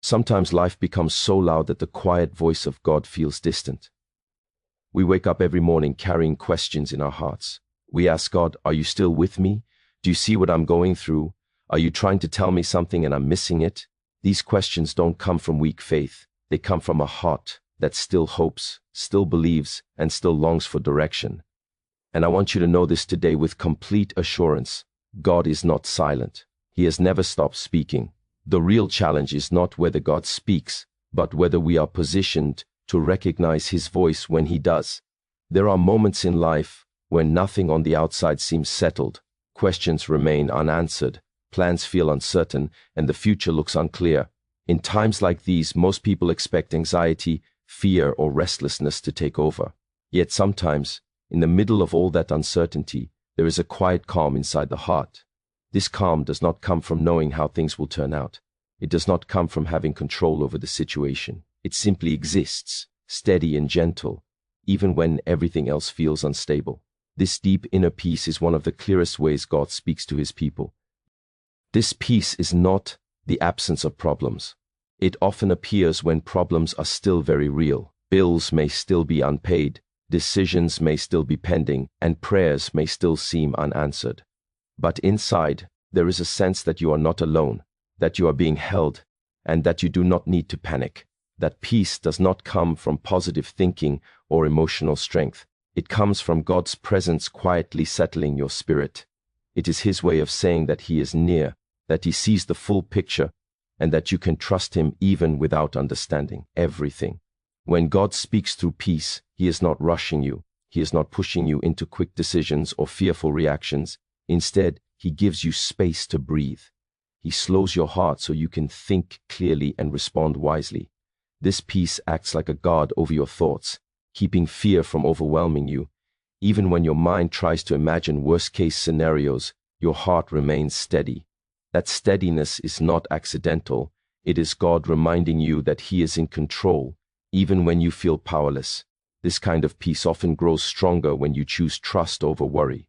Sometimes life becomes so loud that the quiet voice of God feels distant. We wake up every morning carrying questions in our hearts. We ask God, "Are you still with me? Do you see what I'm going through? Are you trying to tell me something and I'm missing it?" These questions don't come from weak faith. They come from a heart that still hopes, still believes, and still longs for direction. And I want you to know this today with complete assurance. God is not silent. He has never stopped speaking. The real challenge is not whether God speaks, but whether we are positioned to recognize His voice when He does. There are moments in life when nothing on the outside seems settled, questions remain unanswered, plans feel uncertain, and the future looks unclear. In times like these, most people expect anxiety, fear, or restlessness to take over. Yet sometimes, in the middle of all that uncertainty, there is a quiet calm inside the heart. This calm does not come from knowing how things will turn out. It does not come from having control over the situation. It simply exists, steady and gentle, even when everything else feels unstable. This deep inner peace is one of the clearest ways God speaks to His people. This peace is not the absence of problems. It often appears when problems are still very real. Bills may still be unpaid, decisions may still be pending, and prayers may still seem unanswered. But inside, there is a sense that you are not alone, that you are being held, and that you do not need to panic. That peace does not come from positive thinking or emotional strength. It comes from God's presence quietly settling your spirit. It is His way of saying that He is near, that He sees the full picture, and that you can trust Him even without understanding everything. When God speaks through peace, He is not rushing you. He is not pushing you into quick decisions or fearful reactions. Instead, He gives you space to breathe. He slows your heart so you can think clearly and respond wisely. This peace acts like a guard over your thoughts, keeping fear from overwhelming you. Even when your mind tries to imagine worst-case scenarios, your heart remains steady. That steadiness is not accidental. It is God reminding you that He is in control, even when you feel powerless. This kind of peace often grows stronger when you choose trust over worry.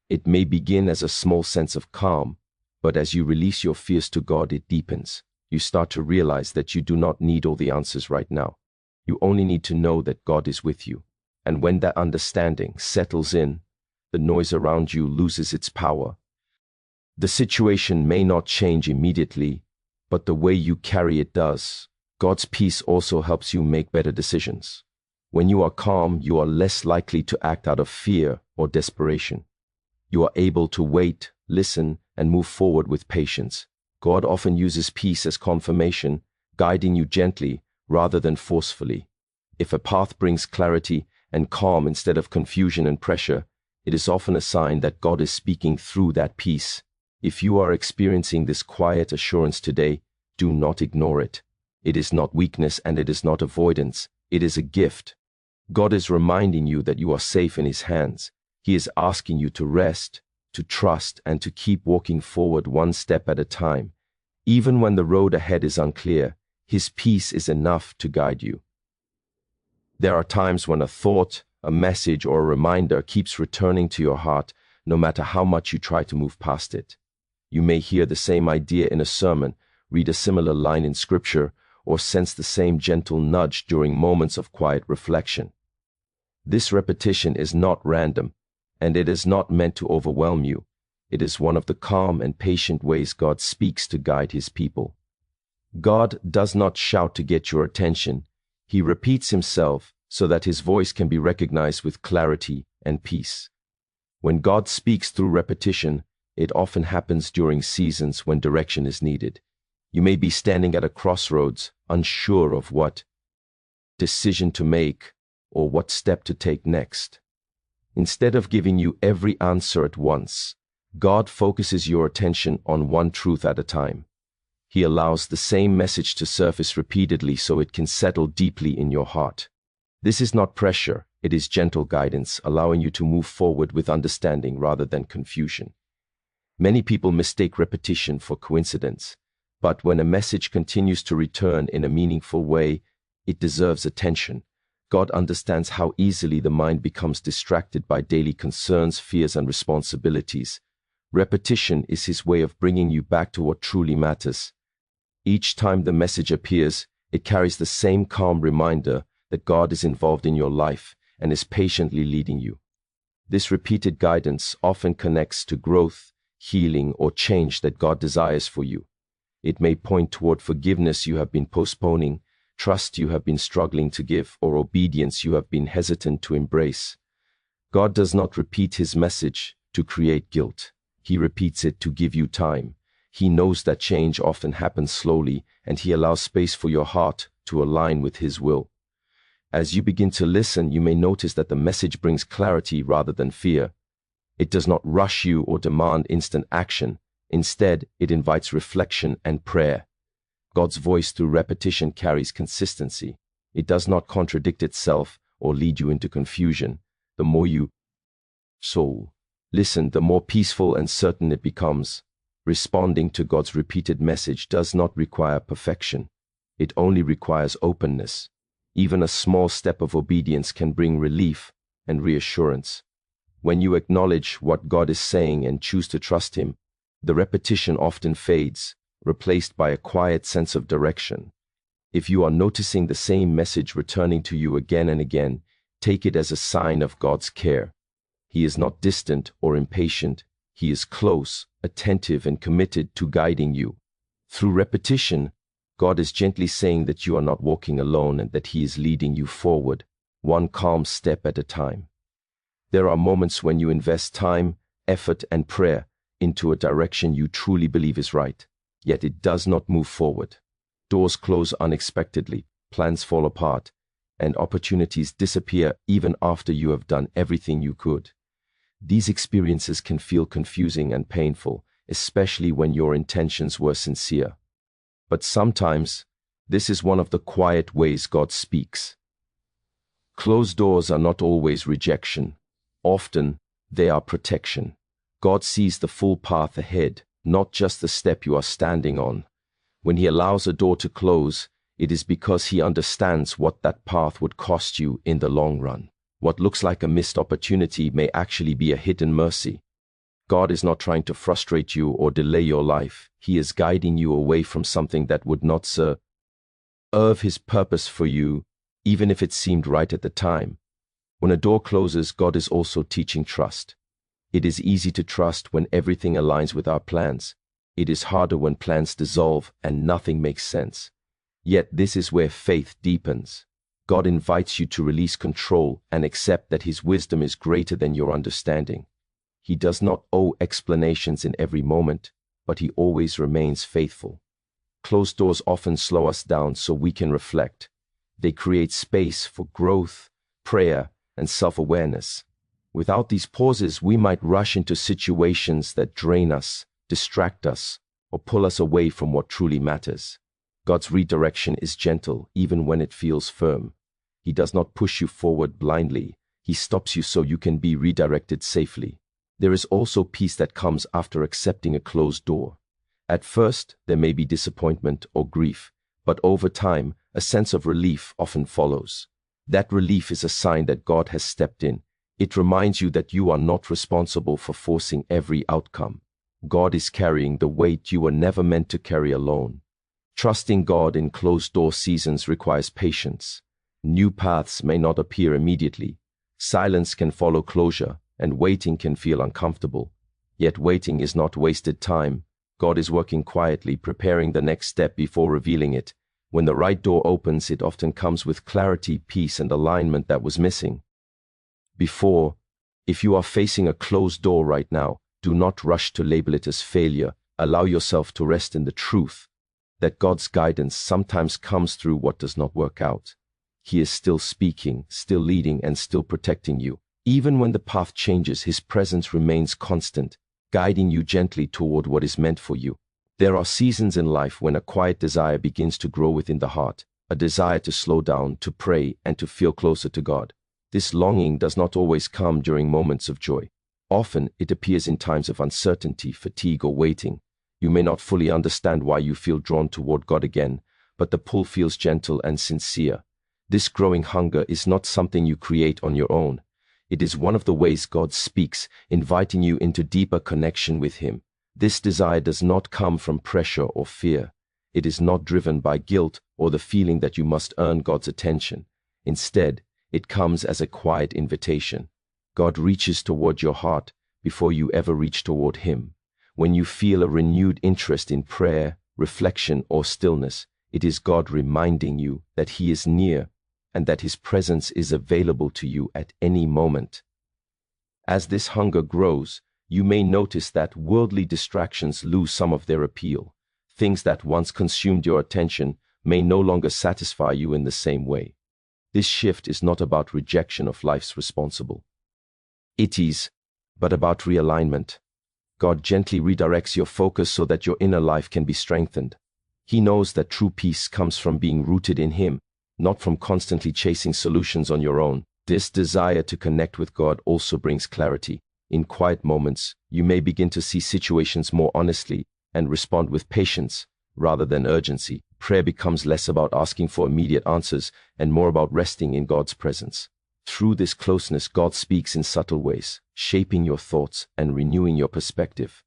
It may begin as a small sense of calm, but as you release your fears to God, it deepens. You start to realize that you do not need all the answers right now. You only need to know that God is with you. And when that understanding settles in, the noise around you loses its power. The situation may not change immediately, but the way you carry it does. God's peace also helps you make better decisions. When you are calm, you are less likely to act out of fear or desperation. You are able to wait, listen, and move forward with patience. God often uses peace as confirmation, guiding you gently rather than forcefully. If a path brings clarity and calm instead of confusion and pressure, it is often a sign that God is speaking through that peace. If you are experiencing this quiet assurance today, do not ignore it. It is not weakness and it is not avoidance. It is a gift. God is reminding you that you are safe in His hands. He is asking you to rest, to trust, and to keep walking forward one step at a time. Even when the road ahead is unclear, His peace is enough to guide you. There are times when a thought, a message, or a reminder keeps returning to your heart, no matter how much you try to move past it. You may hear the same idea in a sermon, read a similar line in Scripture, or sense the same gentle nudge during moments of quiet reflection. This repetition is not random, and it is not meant to overwhelm you. It is one of the calm and patient ways God speaks to guide His people. God does not shout to get your attention. He repeats Himself so that His voice can be recognized with clarity and peace. When God speaks through repetition, it often happens during seasons when direction is needed. You may be standing at a crossroads, unsure of what decision to make or what step to take next. Instead of giving you every answer at once, God focuses your attention on one truth at a time. He allows the same message to surface repeatedly so it can settle deeply in your heart. This is not pressure, it is gentle guidance, allowing you to move forward with understanding rather than confusion. Many people mistake repetition for coincidence, but when a message continues to return in a meaningful way, it deserves attention. God understands how easily the mind becomes distracted by daily concerns, fears, and responsibilities. Repetition is His way of bringing you back to what truly matters. Each time the message appears, it carries the same calm reminder that God is involved in your life and is patiently leading you. This repeated guidance often connects to growth, healing, or change that God desires for you. It may point toward forgiveness you have been postponing, trust you have been struggling to give, or obedience you have been hesitant to embrace. God does not repeat his message to create guilt. He repeats it to give you time. He knows that change often happens slowly, and he allows space for your heart to align with his will. As you begin to listen, you may notice that the message brings clarity rather than fear. It does not rush you or demand instant action. Instead, it invites reflection and prayer. God's voice through repetition carries consistency. It does not contradict itself or lead you into confusion. The more you listen, the more peaceful and certain it becomes. Responding to God's repeated message does not require perfection. It only requires openness. Even a small step of obedience can bring relief and reassurance. When you acknowledge what God is saying and choose to trust him, the repetition often fades, replaced by a quiet sense of direction. If you are noticing the same message returning to you again and again, take it as a sign of God's care. He is not distant or impatient. He is close, attentive, and committed to guiding you. Through repetition, God is gently saying that you are not walking alone and that he is leading you forward, one calm step at a time. There are moments when you invest time, effort, and prayer into a direction you truly believe is right, yet it does not move forward. Doors close unexpectedly, plans fall apart, and opportunities disappear even after you have done everything you could. These experiences can feel confusing and painful, especially when your intentions were sincere. But sometimes, this is one of the quiet ways God speaks. Closed doors are not always rejection. Often, they are protection. God sees the full path ahead, not just the step you are standing on. When he allows a door to close, it is because he understands what that path would cost you in the long run. What looks like a missed opportunity may actually be a hidden mercy. God is not trying to frustrate you or delay your life. He is guiding you away from something that would not serve his purpose for you, even if it seemed right at the time. When a door closes, God is also teaching trust. It is easy to trust when everything aligns with our plans. It is harder when plans dissolve and nothing makes sense. Yet this is where faith deepens. God invites you to release control and accept that his wisdom is greater than your understanding. He does not owe explanations in every moment, but he always remains faithful. Closed doors often slow us down so we can reflect. They create space for growth, prayer, and self-awareness. Without these pauses, we might rush into situations that drain us, distract us, or pull us away from what truly matters. God's redirection is gentle, even when it feels firm. He does not push you forward blindly. He stops you so you can be redirected safely. There is also peace that comes after accepting a closed door. At first, there may be disappointment or grief, but over time, a sense of relief often follows. That relief is a sign that God has stepped in. It reminds you that you are not responsible for forcing every outcome. God is carrying the weight you were never meant to carry alone. Trusting God in closed-door seasons requires patience. New paths may not appear immediately. Silence can follow closure, and waiting can feel uncomfortable. Yet waiting is not wasted time. God is working quietly, preparing the next step before revealing it. When the right door opens, it often comes with clarity, peace, and alignment that was missing before. If you are facing a closed door right now, do not rush to label it as failure. Allow yourself to rest in the truth that God's guidance sometimes comes through what does not work out. He is still speaking, still leading, and still protecting you. Even when the path changes, his presence remains constant, guiding you gently toward what is meant for you. There are seasons in life when a quiet desire begins to grow within the heart, a desire to slow down, to pray, and to feel closer to God. This longing does not always come during moments of joy. Often it appears in times of uncertainty, fatigue, or waiting. You may not fully understand why you feel drawn toward God again, but the pull feels gentle and sincere. This growing hunger is not something you create on your own. It is one of the ways God speaks, inviting you into deeper connection with him. This desire does not come from pressure or fear. It is not driven by guilt or the feeling that you must earn God's attention. Instead, it comes as a quiet invitation. God reaches toward your heart before you ever reach toward Him. When you feel a renewed interest in prayer, reflection, or stillness, it is God reminding you that He is near and that His presence is available to you at any moment. As this hunger grows, you may notice that worldly distractions lose some of their appeal. Things that once consumed your attention may no longer satisfy you in the same way. This shift is not about rejection of life's responsibility. It is, but about realignment. God gently redirects your focus so that your inner life can be strengthened. He knows that true peace comes from being rooted in Him, not from constantly chasing solutions on your own. This desire to connect with God also brings clarity. In quiet moments, you may begin to see situations more honestly and respond with patience rather than urgency. Prayer becomes less about asking for immediate answers and more about resting in God's presence. Through this closeness, God speaks in subtle ways, shaping your thoughts and renewing your perspective.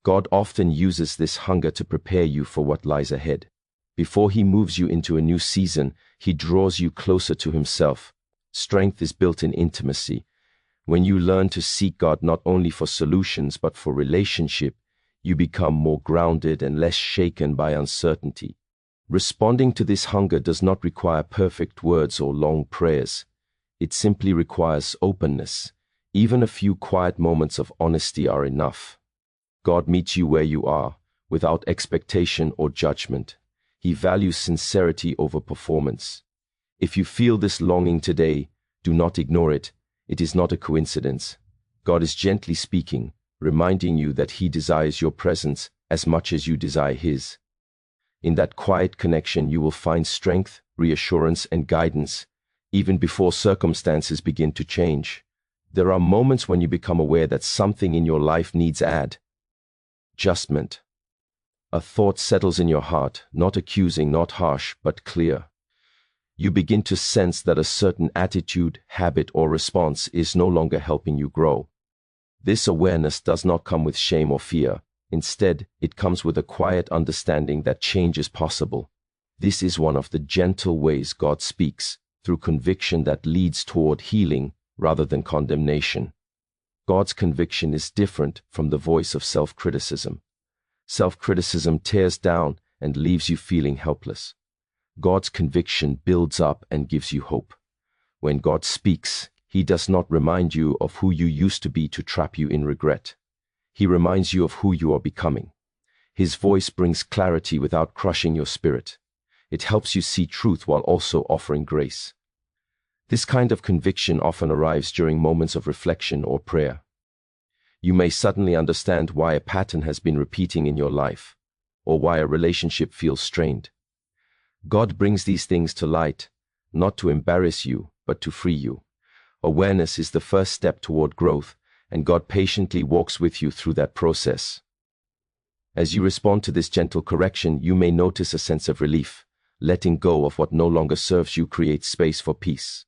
God often uses this hunger to prepare you for what lies ahead. Before He moves you into a new season, He draws you closer to Himself. Strength is built in intimacy. When you learn to seek God not only for solutions but for relationship, you become more grounded and less shaken by uncertainty. Responding to this hunger does not require perfect words or long prayers. It simply requires openness. Even a few quiet moments of honesty are enough. God meets you where you are, without expectation or judgment. He values sincerity over performance. If you feel this longing today, do not ignore it. It is not a coincidence. God is gently speaking, reminding you that He desires your presence as much as you desire His. In that quiet connection, you will find strength, reassurance, and guidance, even before circumstances begin to change. There are moments when you become aware that something in your life needs adjustment. A thought settles in your heart, not accusing, not harsh, but clear. You begin to sense that a certain attitude, habit, or response is no longer helping you grow. This awareness does not come with shame or fear. Instead, it comes with a quiet understanding that change is possible. This is one of the gentle ways God speaks, through conviction that leads toward healing rather than condemnation. God's conviction is different from the voice of self-criticism. Self-criticism tears down and leaves you feeling helpless. God's conviction builds up and gives you hope. When God speaks, He does not remind you of who you used to be to trap you in regret. He reminds you of who you are becoming. His voice brings clarity without crushing your spirit. It helps you see truth while also offering grace. This kind of conviction often arrives during moments of reflection or prayer. You may suddenly understand why a pattern has been repeating in your life, or why a relationship feels strained. God brings these things to light, not to embarrass you, but to free you. Awareness is the first step toward growth, and God patiently walks with you through that process. As you respond to this gentle correction, you may notice a sense of relief. Letting go of what no longer serves you creates space for peace.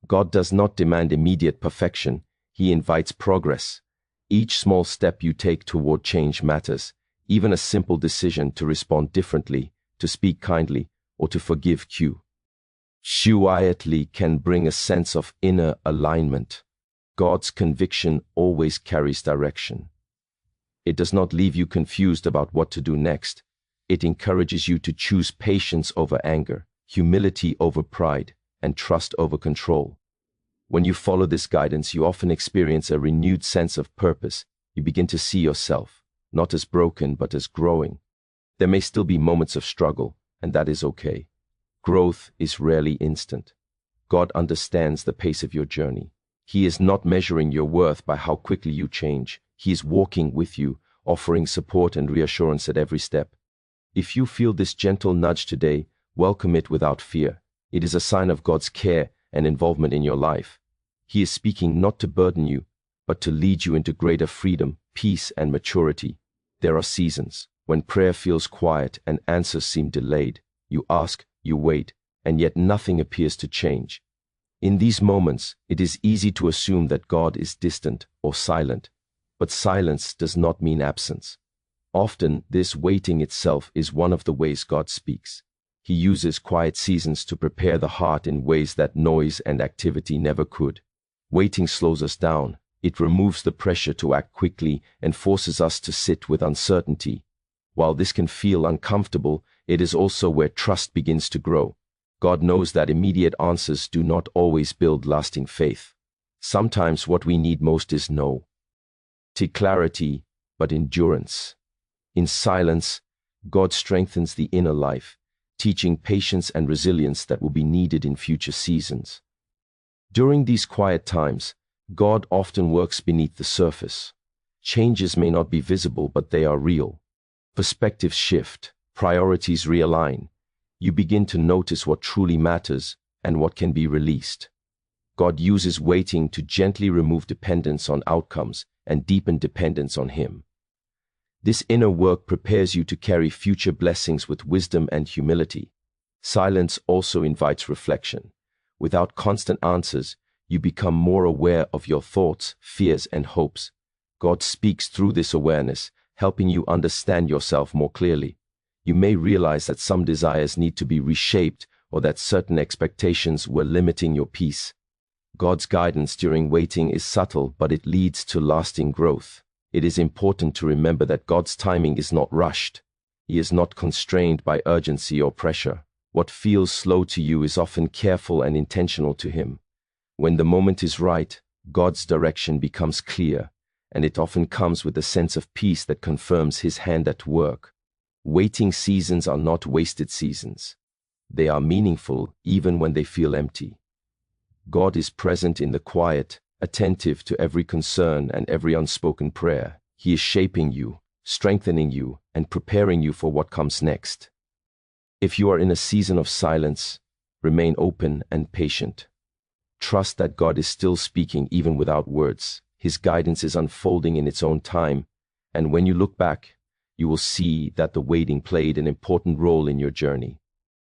God does not demand immediate perfection. He invites progress. Each small step you take toward change matters. Even a simple decision to respond differently, to speak kindly, or to forgive quietly can bring a sense of inner alignment. God's conviction always carries direction. It does not leave you confused about what to do next. It encourages you to choose patience over anger, humility over pride, and trust over control. When you follow this guidance, you often experience a renewed sense of purpose. You begin to see yourself, not as broken, but as growing. There may still be moments of struggle, and that is okay. Growth is rarely instant. God understands the pace of your journey. He is not measuring your worth by how quickly you change. He is walking with you, offering support and reassurance at every step. If you feel this gentle nudge today, welcome it without fear. It is a sign of God's care and involvement in your life. He is speaking not to burden you, but to lead you into greater freedom, peace, and maturity. There are seasons when prayer feels quiet and answers seem delayed. You ask, you wait, and yet nothing appears to change. In these moments, it is easy to assume that God is distant or silent, but silence does not mean absence. Often, this waiting itself is one of the ways God speaks. He uses quiet seasons to prepare the heart in ways that noise and activity never could. Waiting slows us down. It removes the pressure to act quickly and forces us to sit with uncertainty. While this can feel uncomfortable, it is also where trust begins to grow. God knows that immediate answers do not always build lasting faith. Sometimes what we need most is no clarity, but endurance. In silence, God strengthens the inner life, teaching patience and resilience that will be needed in future seasons. During these quiet times, God often works beneath the surface. Changes may not be visible, but they are real. Perspectives shift, priorities realign. You begin to notice what truly matters and what can be released. God uses waiting to gently remove dependence on outcomes and deepen dependence on Him. This inner work prepares you to carry future blessings with wisdom and humility. Silence also invites reflection. Without constant answers, you become more aware of your thoughts, fears, and hopes. God speaks through this awareness, helping you understand yourself more clearly. You may realize that some desires need to be reshaped or that certain expectations were limiting your peace. God's guidance during waiting is subtle, but it leads to lasting growth. It is important to remember that God's timing is not rushed. He is not constrained by urgency or pressure. What feels slow to you is often careful and intentional to Him. When the moment is right, God's direction becomes clear, and it often comes with a sense of peace that confirms His hand at work. Waiting seasons are not wasted seasons. They are meaningful even when they feel empty. God is present in the quiet, attentive to every concern and every unspoken prayer. He is shaping you, strengthening you, and preparing you for what comes next. If you are in a season of silence, remain open and patient. Trust that God is still speaking even without words. His guidance is unfolding in its own time, and when you look back, you will see that the waiting played an important role in your journey.